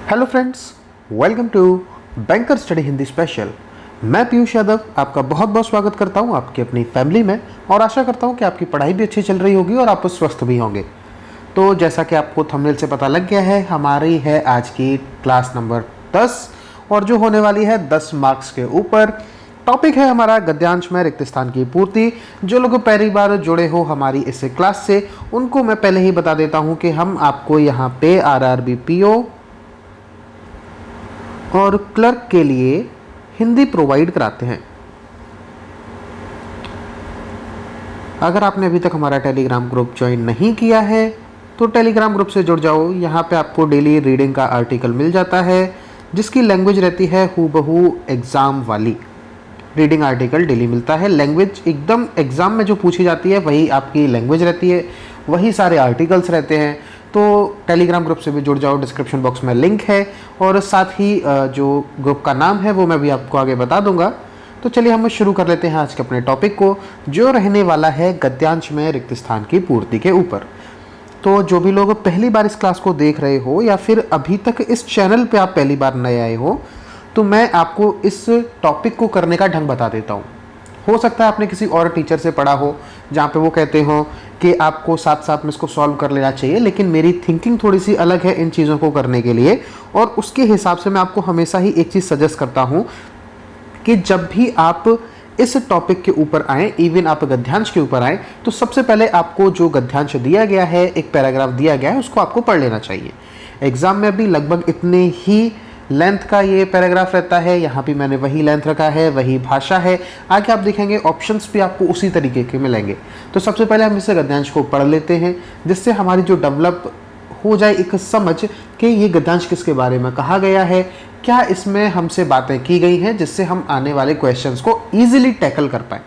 Hello friends, welcome to banker study Hindi special. मैं पीयूष यादव आपका बहुत बहुत स्वागत करता हूं आपकी अपनी फैमिली में और आशा करता हूं कि आपकी पढ़ाई भी अच्छी चल रही होगी और आप स्वस्थ भी होंगे। तो जैसा कि आपको थंबनेल से पता लग गया है, हमारी है आज की क्लास नंबर 10 और जो होने वाली है 10 मार्क्स के ऊपर। टॉपिक है हमारा गद्यांश में रिक्त स्थान की पूर्ति। जो लोग पहली बार जुड़े हो हमारी इस क्लास से, उनको मैं पहले ही बता देता हूँ कि हम आपको यहाँ पे RRB PO और क्लर्क के लिए हिंदी प्रोवाइड कराते हैं। अगर आपने अभी तक हमारा टेलीग्राम ग्रुप ज्वाइन नहीं किया है तो टेलीग्राम ग्रुप से जुड़ जाओ। यहाँ पे आपको डेली रीडिंग का आर्टिकल मिल जाता है जिसकी लैंग्वेज रहती है हूबहू एग्ज़ाम वाली। रीडिंग आर्टिकल डेली मिलता है, लैंग्वेज एकदम एग्ज़ाम में जो पूछी जाती है वही आपकी लैंग्वेज रहती है, वही सारे आर्टिकल्स रहते हैं। तो टेलीग्राम ग्रुप से भी जुड़ जाओ, डिस्क्रिप्शन बॉक्स में लिंक है और साथ ही जो ग्रुप का नाम है वो मैं भी आपको आगे बता दूंगा। तो चलिए हम शुरू कर लेते हैं आज के अपने टॉपिक को, जो रहने वाला है गद्यांश में रिक्त स्थान की पूर्ति के ऊपर। तो जो भी लोग पहली बार इस क्लास को देख रहे हो या फिर अभी तक इस चैनल पे आप पहली बार नए आए हो, तो मैं आपको इस टॉपिक को करने का ढंग बता देता हूँ। हो सकता है आपने किसी और टीचर से पढ़ा हो जहाँ पे वो कहते हो कि आपको साथ साथ में इसको सॉल्व कर लेना चाहिए, लेकिन मेरी थिंकिंग थोड़ी सी अलग है इन चीज़ों को करने के लिए और उसके हिसाब से मैं आपको हमेशा ही एक चीज़ सजेस्ट करता हूँ कि जब भी आप इस टॉपिक के ऊपर आएँ, इवन आप गद्यांश के ऊपर आएँ, तो सबसे पहले आपको जो गद्यांश दिया गया है, एक पैराग्राफ दिया गया है, उसको आपको पढ़ लेना चाहिए। एग्ज़ाम में भी लगभग इतने ही लेंथ का ये पैराग्राफ रहता है। यहाँ भी मैंने वही लेंथ रखा है, वही भाषा है। आगे आप देखेंगे ऑप्शंस भी आपको उसी तरीके के मिलेंगे। तो सबसे पहले हम इस गद्यांश को पढ़ लेते हैं जिससे हमारी जो डेवलप हो जाए एक समझ कि ये गद्यांश किसके बारे में कहा गया है, क्या इसमें हमसे बातें की गई हैं जिससे हम आने वाले क्वेश्चंस को ईजिली टैकल कर पाएँ।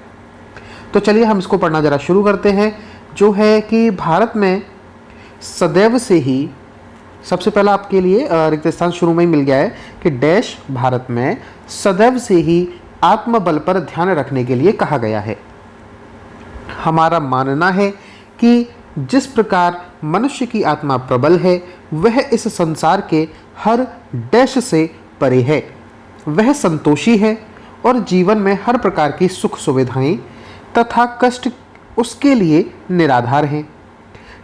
तो चलिए हम इसको पढ़ना ज़रा शुरू करते हैं। जो है कि भारत में सदैव से ही, सबसे पहला आपके लिए रिक्त स्थान शुरू में ही मिल गया है कि डैश भारत में सदैव से ही आत्मबल पर ध्यान रखने के लिए कहा गया है। हमारा मानना है कि जिस प्रकार मनुष्य की आत्मा प्रबल है वह इस संसार के हर डैश से परे है। वह संतोषी है और जीवन में हर प्रकार की सुख सुविधाएं तथा कष्ट उसके लिए निराधार हैं।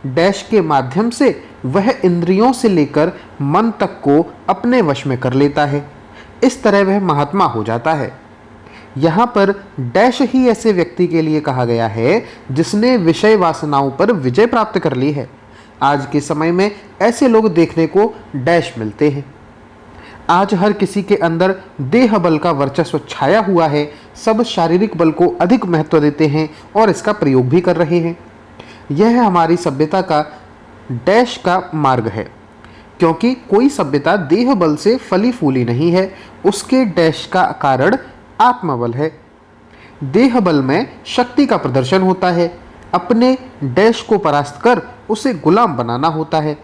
डैश के माध्यम से वह इंद्रियों से लेकर मन तक को अपने वश में कर लेता है। इस तरह वह महात्मा हो जाता है। यहाँ पर डैश ही ऐसे व्यक्ति के लिए कहा गया है जिसने विषय वासनाओं पर विजय प्राप्त कर ली है। आज के समय में ऐसे लोग देखने को डैश मिलते हैं। आज हर किसी के अंदर देह बल का वर्चस्व छाया हुआ है। सब शारीरिक बल को अधिक महत्व देते हैं और इसका प्रयोग भी कर रहे हैं। यह हमारी सभ्यता का डैश का मार्ग है, क्योंकि कोई सभ्यता देह बल से फली फूली नहीं है। उसके डैश का कारण आत्मबल है। देह बल में शक्ति का प्रदर्शन होता है। अपने डैश को परास्त कर उसे गुलाम बनाना होता है।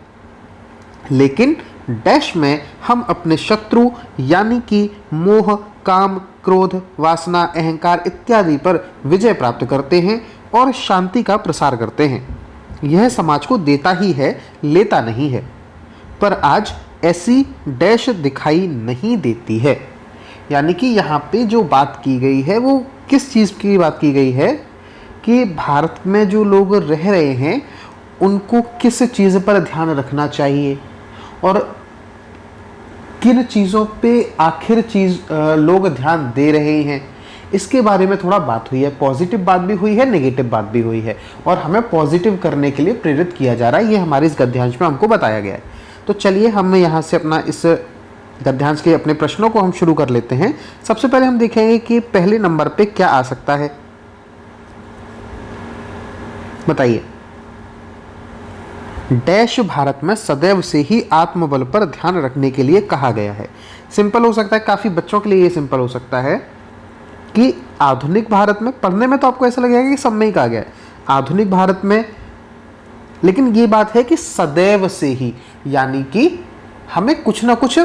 लेकिन डैश में हम अपने शत्रु यानी कि मोह, काम, क्रोध, वासना, अहंकार इत्यादि पर विजय प्राप्त करते हैं और शांति का प्रसार करते हैं। यह समाज को देता ही है, लेता नहीं है। पर आज ऐसी डैश दिखाई नहीं देती है। यानी कि यहाँ पे जो बात की गई है वो किस चीज़ की बात की गई है कि भारत में जो लोग रह रहे हैं उनको किस चीज़ पर ध्यान रखना चाहिए और किन चीज़ों पे आखिर लोग ध्यान दे रहे हैं, इसके बारे में थोड़ा बात हुई है। पॉजिटिव बात भी हुई है, नेगेटिव बात भी हुई है और हमें पॉजिटिव करने के लिए प्रेरित किया जा रहा है। ये हमारे इस गद्यांश में हमको बताया गया है। तो चलिए हम यहाँ से अपना इस गद्यांश के अपने प्रश्नों को हम शुरू कर लेते हैं। सबसे पहले हम देखेंगे कि पहले नंबर पे क्या आ सकता है, बताइए। डैश भारत में सदैव से ही आत्मबल पर ध्यान रखने के लिए कहा गया है। सिंपल हो सकता है, काफ़ी बच्चों के लिए ये सिंपल हो सकता है कि आधुनिक भारत में, पढ़ने में तो आपको ऐसा लगेगा कि सब में ही कहा गया है आधुनिक भारत में, लेकिन ये बात है कि सदैव से ही, यानी कि हमें कुछ ना कुछ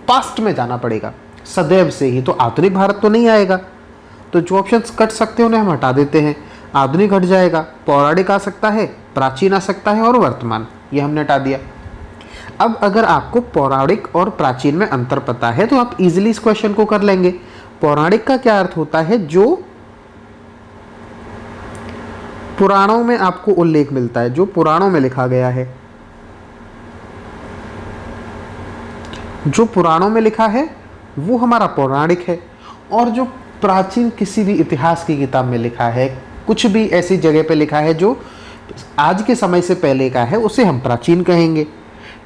पास्ट में जाना पड़ेगा। सदैव से ही तो आधुनिक भारत तो नहीं आएगा, तो जो ऑप्शंस कट सकते हैं उन्हें हम हटा देते हैं। आधुनिक हट जाएगा, पौराणिक आ सकता है, प्राचीन आ सकता है और वर्तमान, ये हमने हटा दिया। अब अगर आपको पौराणिक और प्राचीन में अंतर पता है तो आप इजीली इस क्वेश्चन को कर लेंगे। पौराणिक का क्या अर्थ होता है? जो पुराणों में आपको उल्लेख मिलता है, जो पुराणों में लिखा गया है, जो पुराणों में लिखा है वो हमारा पौराणिक है। और जो प्राचीन किसी भी इतिहास की किताब में लिखा है, कुछ भी ऐसी जगह पे लिखा है जो आज के समय से पहले का है, उसे हम प्राचीन कहेंगे।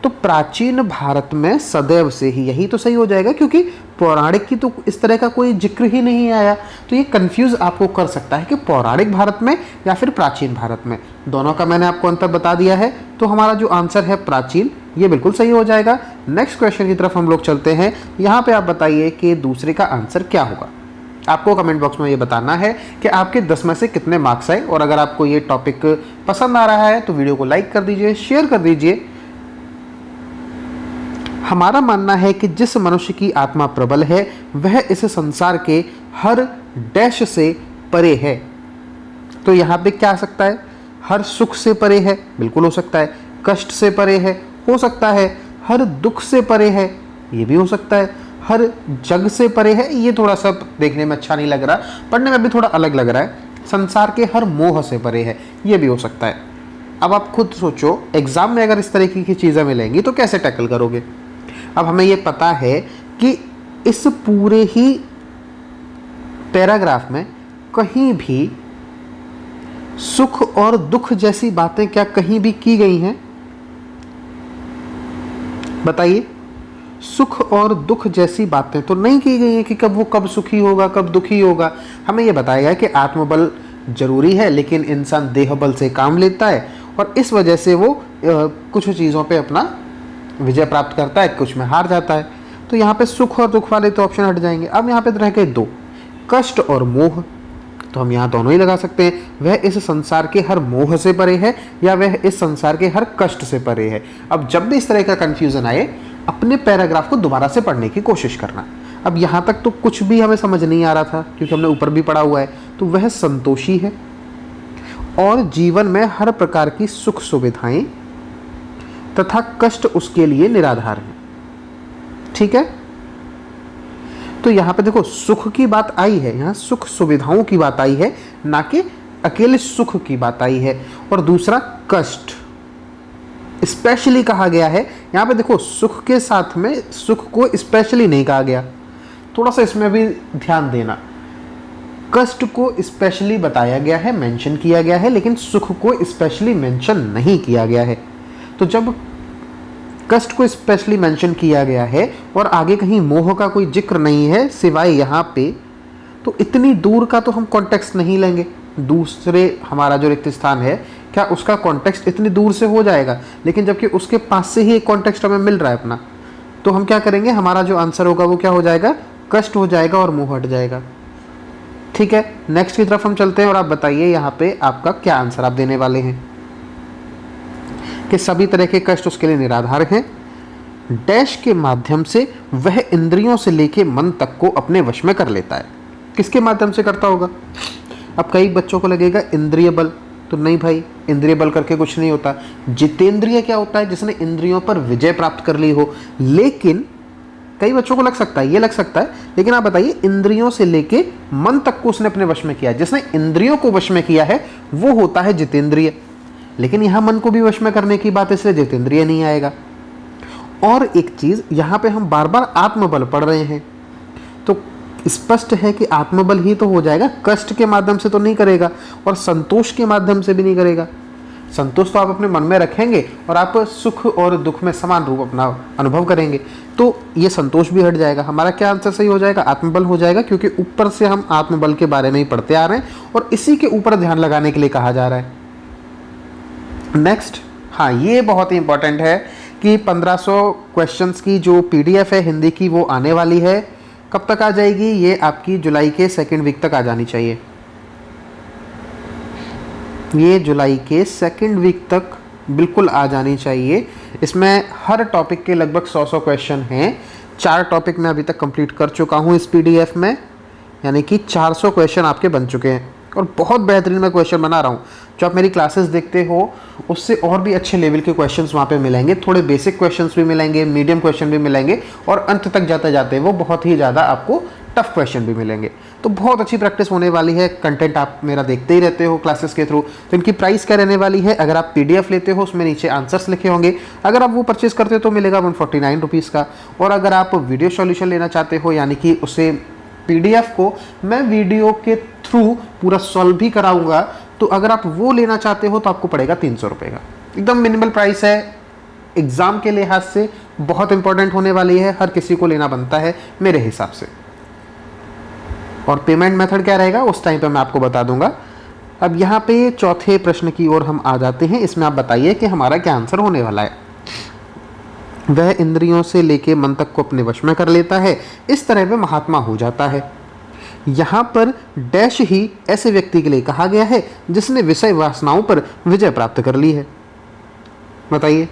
तो प्राचीन भारत में सदैव से ही यही तो सही हो जाएगा, क्योंकि पौराणिक की तो इस तरह का कोई जिक्र ही नहीं आया। तो ये कंफ्यूज आपको कर सकता है कि पौराणिक भारत में या फिर प्राचीन भारत में। दोनों का मैंने आपको अंतर बता दिया है, तो हमारा जो आंसर है प्राचीन, ये बिल्कुल सही हो जाएगा। नेक्स्ट क्वेश्चन की तरफ हम लोग चलते हैं। यहाँ पे आप बताइए कि दूसरे का आंसर क्या होगा। आपको कमेंट बॉक्स में ये बताना है कि आपके 10 में से कितने मार्क्स आए। और अगर आपको ये टॉपिक पसंद आ रहा है तो वीडियो को लाइक कर दीजिए, शेयर कर दीजिए। हमारा मानना है कि जिस मनुष्य की आत्मा प्रबल है वह इस संसार के हर डैश से परे है। तो यहाँ पे क्या आ सकता है? हर सुख से परे है, बिल्कुल हो सकता है। कष्ट से परे है, हो सकता है। हर दुख से परे है, ये भी हो सकता है। हर जग से परे है, ये थोड़ा सा देखने में अच्छा नहीं लग रहा, पढ़ने में भी थोड़ा अलग लग रहा है। संसार के हर मोह से परे है, ये भी हो सकता है। अब आप खुद सोचो, एग्जाम में अगर इस तरीके की चीज़ें मिलेंगी तो कैसे टैकल करोगे। अब हमें ये पता है कि इस पूरे ही पैराग्राफ में कहीं भी सुख और दुख जैसी बातें क्या कहीं भी की गई हैं? बताइए। सुख और दुख जैसी बातें तो नहीं की गई हैं कि कब वो कब सुखी होगा, कब दुखी होगा। हमें ये बताया गया कि आत्मबल जरूरी है, लेकिन इंसान देह बल से काम लेता है और इस वजह से वो कुछ चीज़ों पे अपना विजय प्राप्त करता है, कुछ में हार जाता है। तो यहाँ पे सुख और दुख वाले तो ऑप्शन हट जाएंगे। अब यहाँ पे रह गए दो, कष्ट और मोह। तो हम यहाँ दोनों ही लगा सकते हैं। वह इस संसार के हर मोह से परे है या वह इस संसार के हर कष्ट से परे है। अब जब भी इस तरह का कंफ्यूजन आए, अपने पैराग्राफ को दोबारा से पढ़ने की कोशिश करना। अब यहाँ तक तो कुछ भी हमें समझ नहीं आ रहा था, क्योंकि हमने ऊपर भी पढ़ा हुआ है। तो वह संतोषी है और जीवन में हर प्रकार की सुख सुविधाएं तथा कष्ट उसके लिए निराधार है। ठीक है, तो यहाँ पे देखो सुख की बात आई है, यहाँ सुख सुविधाओं की बात आई है, ना कि अकेले सुख की बात आई है। और दूसरा कष्ट स्पेशली कहा गया है। यहाँ पे देखो सुख के साथ में सुख को स्पेशली नहीं कहा गया, थोड़ा सा इसमें भी ध्यान देना। कष्ट को स्पेशली बताया गया है, मेंशन किया गया है, लेकिन सुख को स्पेशली मेंशन नहीं किया गया है। तो जब कष्ट को स्पेशली मेंशन किया गया है और आगे कहीं मोह का कोई जिक्र नहीं है सिवाय यहाँ पे, तो इतनी दूर का तो हम कॉन्टेक्स्ट नहीं लेंगे। दूसरे हमारा जो रिक्त स्थान है, क्या उसका कॉन्टेक्स्ट इतनी दूर से हो जाएगा? लेकिन जबकि उसके पास से ही एक कॉन्टेक्स्ट हमें मिल रहा है अपना, तो हम क्या करेंगे? हमारा जो आंसर होगा वो क्या हो जाएगा? कष्ट हो जाएगा और मोह हट जाएगा। ठीक है, नेक्स्ट की तरफ हम चलते हैं और आप बताइए यहाँ पे आपका क्या आंसर आप देने वाले हैं। कि सभी तरह के कष्ट उसके लिए निराधार हैं। डैश के माध्यम से वह इंद्रियों से लेके मन तक को अपने वश में कर लेता है। किसके माध्यम से करता होगा? अब कई बच्चों को लगेगा इंद्रिय बल, तो नहीं भाई, इंद्रिय बल करके कुछ नहीं होता। जितेंद्रिय क्या होता है? जिसने इंद्रियों पर विजय प्राप्त कर ली हो। लेकिन कई बच्चों को लग सकता है, ये लग सकता है, लेकिन आप बताइए इंद्रियों से लेके मन तक को उसने अपने वश में किया। जिसने इंद्रियों को वश में किया है वो होता है जितेंद्रिय। लेकिन यहाँ मन को भी वश में करने की बात, इसलिए जितेंद्रिय नहीं आएगा। और एक चीज़, यहाँ पे हम बार बार आत्मबल पढ़ रहे हैं, तो स्पष्ट है कि आत्मबल ही तो हो जाएगा। कष्ट के माध्यम से तो नहीं करेगा और संतोष के माध्यम से भी नहीं करेगा। संतोष तो आप अपने मन में रखेंगे और आप सुख और दुख में समान रूप अपना अनुभव करेंगे, तो ये संतोष भी हट जाएगा। हमारा क्या आंसर सही हो जाएगा? आत्मबल हो जाएगा, क्योंकि ऊपर से हम आत्मबल के बारे में ही पढ़ते आ रहे हैं और इसी के ऊपर ध्यान लगाने के लिए कहा जा रहा है। नेक्स्ट, हाँ ये बहुत ही इंपॉर्टेंट है कि 1500 क्वेश्चंस की जो PDF है हिंदी की वो आने वाली है। कब तक आ जाएगी? ये आपकी जुलाई के 2nd वीक तक आ जानी चाहिए। ये जुलाई के 2nd वीक तक बिल्कुल आ जानी चाहिए। इसमें हर टॉपिक के लगभग 100 क्वेश्चन हैं। 4 टॉपिक मैं अभी तक कंप्लीट कर चुका हूँ इस PDF में, यानी कि 400 क्वेश्चन आपके बन चुके हैं। और बहुत बेहतरीन मैं क्वेश्चन बना रहा हूँ। जो आप मेरी क्लासेस देखते हो उससे और भी अच्छे लेवल के क्वेश्चंस वहाँ पे मिलेंगे, थोड़े बेसिक क्वेश्चंस भी मिलेंगे, मीडियम क्वेश्चन भी मिलेंगे, और अंत तक जाते जाते वो बहुत ही ज़्यादा आपको टफ क्वेश्चन भी मिलेंगे। तो बहुत अच्छी प्रैक्टिस होने वाली है। कंटेंट आप मेरा देखते ही रहते हो क्लासेस के थ्रू। तो इनकी प्राइस क्या रहने वाली है, अगर आप PDF लेते हो उसमें नीचे आंसर्स लिखे होंगे, अगर आप वो परचेज करते हो तो मिलेगा 149 रुपीज़ का। और अगर आप वीडियो सॉल्यूशन लेना चाहते हो, यानी कि उसे PDF को मैं वीडियो के थ्रू पूरा सॉल्व भी कराऊंगा, तो अगर आप वो लेना चाहते हो तो आपको पड़ेगा 300 रुपये का। एकदम मिनिमल प्राइस है, एग्ज़ाम के लिहाज से बहुत इंपॉर्टेंट होने वाली है, हर किसी को लेना बनता है मेरे हिसाब से। और पेमेंट मेथड क्या रहेगा उस टाइम पे मैं आपको बता दूंगा। अब यहाँ पे चौथे प्रश्न की ओर हम आ जाते हैं। इसमें आप बताइए कि हमारा क्या आंसर होने वाला है। वह इंद्रियों से लेके मन तक को अपने वश में कर लेता है, इस तरह वह महात्मा हो जाता है। यहाँ पर डैश ही ऐसे व्यक्ति के लिए कहा गया है जिसने विषय वासनाओं पर विजय प्राप्त कर ली है। बताइए।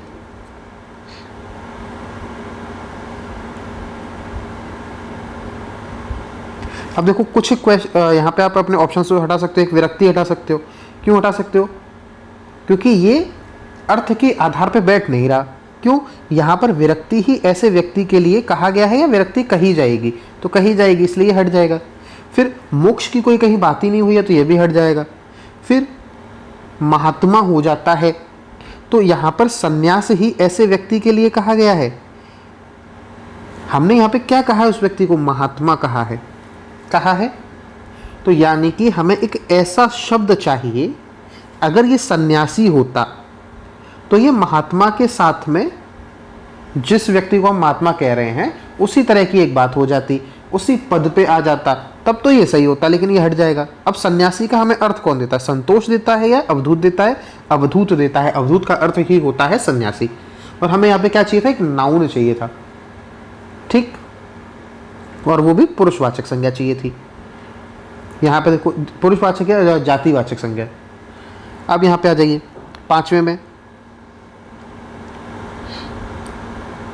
अब देखो कुछ यहाँ पे आप अपने ऑप्शन से हटा सकते हो, एक विरक्ति हटा सकते हो। क्यों हटा सकते हो? क्योंकि ये अर्थ के आधार पे बैठ नहीं रहा। क्यों? यहाँ पर विरक्ति ही ऐसे व्यक्ति के लिए कहा गया है, या विरक्ति कही जाएगी, तो कही जाएगी इसलिए हट जाएगा। फिर मोक्ष की कोई कहीं बात ही नहीं हुई है तो ये भी हट जाएगा। फिर महात्मा हो जाता है, तो यहाँ पर संन्यास ही ऐसे व्यक्ति के लिए कहा गया है। हमने यहाँ पे क्या कहा है, उस व्यक्ति को महात्मा कहा है, तो यानी कि हमें एक ऐसा शब्द चाहिए, अगर ये सन्यासी होता तो ये महात्मा के साथ में जिस व्यक्ति को हम महात्मा कह रहे हैं उसी तरह की एक बात हो जाती, उसी पद पे आ जाता, तब तो ये सही होता, लेकिन ये हट जाएगा। अब सन्यासी का हमें अर्थ कौन देता है? संतोष देता है या अवधूत देता है? अवधूत देता है। अवधूत का अर्थ ही होता है सन्यासी। और हमें यहाँ पे क्या चाहिए था? एक नाउन चाहिए था, ठीक, और वो भी पुरुषवाचक संज्ञा चाहिए थी। यहाँ पे देखो पुरुषवाचक या जातिवाचक संज्ञा। अब यहाँ पे आ जाइए 5वें में,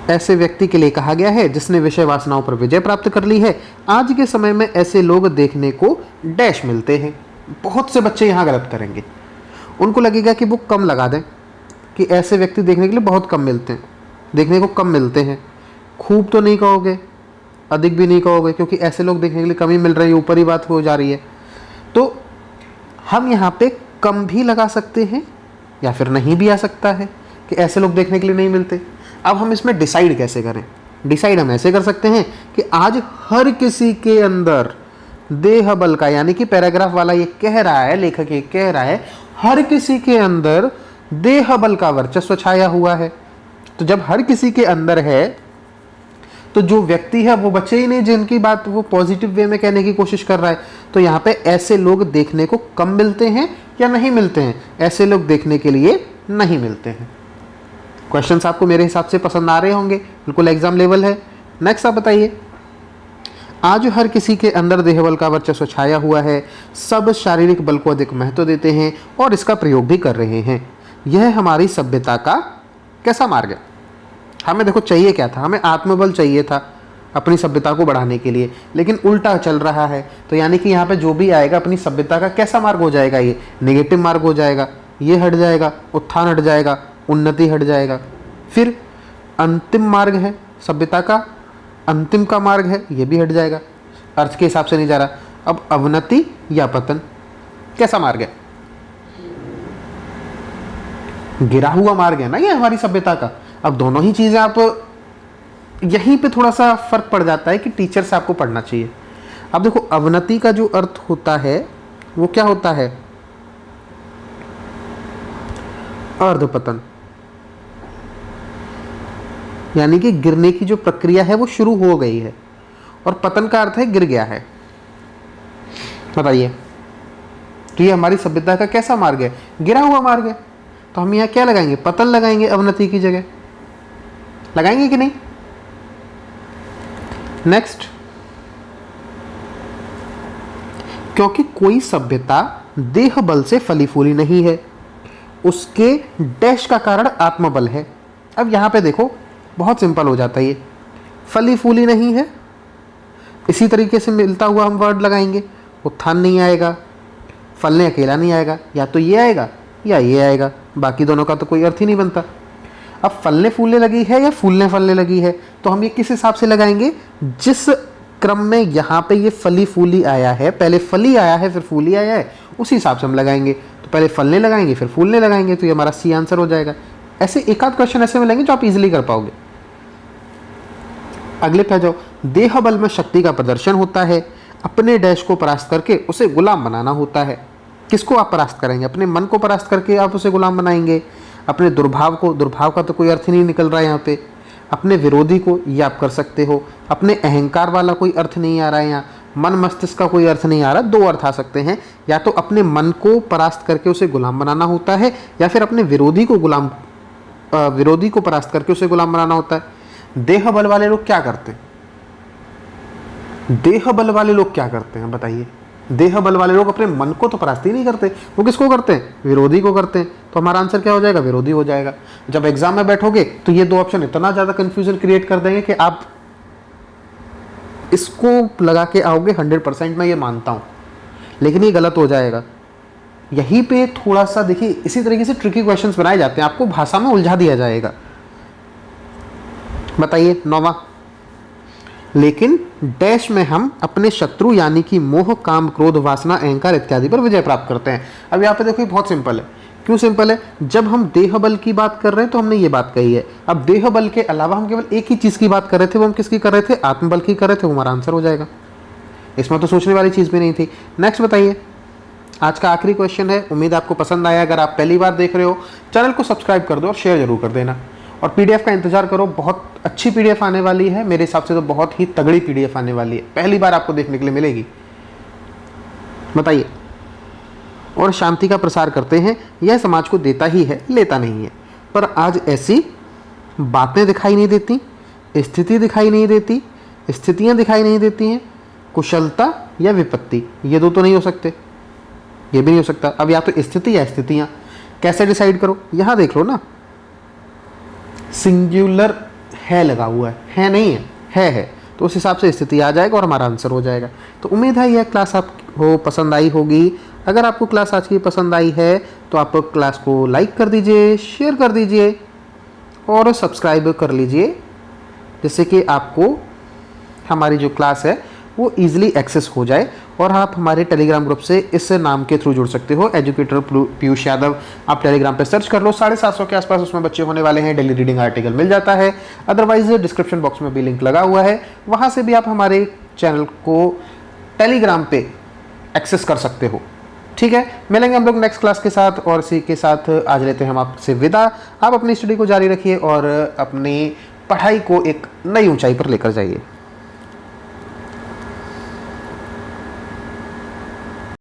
ऐसे व्यक्ति के लिए कहा गया है जिसने विषय वासनाओं पर विजय प्राप्त कर ली है। आज के समय में ऐसे लोग देखने को डैश मिलते हैं। बहुत से बच्चे यहाँ गलत करेंगे, उनको लगेगा कि वो कम लगा दें कि ऐसे व्यक्ति देखने के लिए बहुत कम मिलते हैं, देखने को कम मिलते हैं। खूब तो नहीं कहोगे, अधिक भी नहीं कहोगे, क्योंकि ऐसे लोग देखने के लिए कम ही मिल रहे हैं, ऊपर ही बात हो जा रही है। तो हम यहाँ पे कम भी लगा सकते हैं या फिर नहीं भी आ सकता है कि ऐसे लोग देखने के लिए नहीं मिलते। अब हम इसमें डिसाइड कैसे करें? डिसाइड हम ऐसे कर सकते हैं कि आज हर किसी के अंदर देह बल का, यानी कि पैराग्राफ वाला ये कह रहा है, लेखक ये कह रहा है, हर किसी के अंदर देह बल का वर्चस्व छाया हुआ है। तो जब हर किसी के अंदर है तो जो व्यक्ति है वो बचे ही नहीं जिनकी बात वो पॉजिटिव वे में कहने की कोशिश कर रहा है। तो यहाँ पे ऐसे लोग देखने को कम मिलते हैं या नहीं मिलते हैं? ऐसे लोग देखने के लिए नहीं मिलते हैं। क्वेश्चंस आपको मेरे हिसाब से पसंद आ रहे होंगे, बिल्कुल एग्जाम लेवल है। नेक्स्ट आप बताइए। आज हर किसी के अंदर देह बल का वर्चस्व छाया हुआ है, सब शारीरिक बल को अधिक महत्व देते हैं और इसका प्रयोग भी कर रहे हैं। यह हमारी सभ्यता का कैसा मार्ग है? हमें देखो चाहिए क्या था? हमें आत्मबल चाहिए था अपनी सभ्यता को बढ़ाने के लिए, लेकिन उल्टा चल रहा है। तो यानी कि यहाँ पे जो भी आएगा अपनी सभ्यता का कैसा मार्ग हो जाएगा? ये नेगेटिव मार्ग हो जाएगा, ये हट जाएगा, उत्थान हट जाएगा, उन्नति हट जाएगा। फिर अंतिम मार्ग है सभ्यता का, अंतिम का मार्ग है, ये भी हट जाएगा, अर्थ के हिसाब से नहीं जा रहा। अब अवनति या पतन कैसा मार्ग है? गिरा हुआ मार्ग है ना ये हमारी सभ्यता का। अब दोनों ही चीजें आप यहीं पे थोड़ा सा फर्क पड़ जाता है कि टीचर से आपको पढ़ना चाहिए। अब देखो अवनति का जो अर्थ होता है वो क्या होता है? अर्धपतन, यानी कि गिरने की जो प्रक्रिया है वो शुरू हो गई है, और पतन का अर्थ है गिर गया है। बताइए, तो ये हमारी सभ्यता का कैसा मार्ग है? गिरा हुआ मार्ग है। तो हम यहाँ क्या लगाएंगे? पतन लगाएंगे अवनति की जगह, लगाएंगे कि नहीं? नेक्स्ट, क्योंकि कोई सभ्यता देह बल से फली फूली नहीं है, उसके डैश का कारण आत्मबल है। अब यहां पे देखो बहुत सिंपल हो जाता है, ये फली फूली नहीं है, इसी तरीके से मिलता हुआ हम वर्ड लगाएंगे, उत्थान नहीं आएगा, फलने अकेला नहीं आएगा, या तो ये आएगा या ये आएगा, बाकी दोनों का तो कोई अर्थ ही नहीं बनता। अब फलने फूलने लगी है या फूलने फलने लगी है, तो हम ये किस हिसाब से लगाएंगे, जिस क्रम में यहाँ पे ये फली फूली आया है, पहले फली आया है फिर फूली आया है, उसी हिसाब से हम लगाएंगे। तो पहले फलने लगाएंगे फिर फूलने लगाएंगे, तो ये हमारा सी आंसर हो जाएगा। ऐसे एक आध क्वेश्चन ऐसे मिलेंगे जो आप इजीली कर पाओगे। अगले पे आ जाओ। देह बल में शक्ति का प्रदर्शन होता है, अपने डैश को परास्त करके उसे गुलाम बनाना होता है। किसको आप परास्त करेंगे, अपने मन को परास्त करके आप उसे गुलाम बनाएंगे, अपने दुर्भाव को, दुर्भाव का तो कोई अर्थ ही नहीं निकल रहा है यहाँ पे, अपने विरोधी को, ये आप कर सकते हो, अपने अहंकार वाला कोई अर्थ नहीं आ रहा है यहाँ, मन मस्तिष्क का कोई अर्थ नहीं आ रहा। दो अर्थ आ सकते हैं, या तो अपने मन को परास्त करके उसे गुलाम बनाना होता है, या फिर अपने विरोधी को परास्त करके उसे गुलाम बनाना होता है। देह बल वाले लोग क्या करते हैं, देह बल वाले लोग क्या करते हैं बताइए। देह बल वाले लोग अपने मन को तो परास्त ही नहीं करते, वो किसको करते हैं, विरोधी को करते हैं। तो हमारा आंसर क्या हो जाएगा, विरोधी हो जाएगा। जब एग्जाम में बैठोगे तो ये दो ऑप्शन इतना ज़्यादा कंफ्यूजन क्रिएट कर देंगे कि आप इसको लगा के आओगे 100%, मैं ये मानता हूँ, लेकिन ये गलत हो जाएगा। यहीं पे थोड़ा सा देखिए, इसी तरीके से ट्रिकी क्वेश्चंस बनाए जाते हैं, आपको भाषा में उलझा दिया जाएगा। बताइए 9वां, लेकिन डैश में हम अपने शत्रु यानी कि मोह, काम, क्रोध, वासना, अहंकार इत्यादि पर विजय प्राप्त करते हैं। अब यहाँ पे देखो बहुत सिंपल है। क्यों सिंपल है, जब हम देह बल की बात कर रहे हैं तो हमने ये बात कही है। अब देह बल के अलावा हम केवल एक ही चीज़ की बात कर रहे थे, वो हम किसकी कर रहे थे, आत्मबल की कर रहे थे, वो हमारा आंसर हो जाएगा। इसमें तो सोचने वाली चीज़ भी नहीं थी। नेक्स्ट बताइए, आज का आखिरी क्वेश्चन है। उम्मीद आपको पसंद आया। अगर आप पहली बार देख रहे हो, चैनल को सब्सक्राइब कर दो और शेयर जरूर कर देना, और पीडीएफ का इंतजार करो। बहुत अच्छी पीडीएफ आने वाली है, मेरे हिसाब से तो बहुत ही तगड़ी पीडीएफ आने वाली है, पहली बार आपको देखने के लिए मिलेगी। बताइए। और शांति का प्रसार करते हैं, यह समाज को देता ही है, लेता नहीं है। पर आज ऐसी बातें दिखाई नहीं देती, स्थिति दिखाई नहीं देती, स्थितियां दिखाई नहीं देती हैं। कुशलता या विपत्ति, ये दो तो नहीं हो सकते, ये भी नहीं हो सकता। अब या तो स्थिति या स्थितियां, कैसे डिसाइड करो, यहां देख लो ना, सिंगुलर है लगा हुआ है नहीं है, तो उस हिसाब से स्थिति आ जाएगा और हमारा आंसर हो जाएगा। तो उम्मीद है यह क्लास आपको पसंद आई होगी। अगर आपको क्लास आज की पसंद आई है तो आप क्लास को लाइक कर दीजिए, शेयर कर दीजिए और सब्सक्राइब कर लीजिए, जिससे कि आपको हमारी जो क्लास है वो ईजिली एक्सेस हो जाए। और आप हमारे टेलीग्राम ग्रुप से इस नाम के थ्रू जुड़ सकते हो, एजुकेटर पीयूष यादव। आप टेलीग्राम पे सर्च कर लो, 750 के आसपास उसमें बच्चे होने वाले हैं, डेली रीडिंग आर्टिकल मिल जाता है। अदरवाइज डिस्क्रिप्शन बॉक्स में भी लिंक लगा हुआ है, वहाँ से भी आप हमारे चैनल को टेलीग्राम पे एक्सेस कर सकते हो। ठीक है, मिलेंगे हम लोग नेक्स्ट क्लास के साथ, और इसी के साथ आज लेते हैं हम आपसे विदा। आप अपनी स्टडी को जारी रखिए और अपनी पढ़ाई को एक नई ऊंचाई पर लेकर जाइए।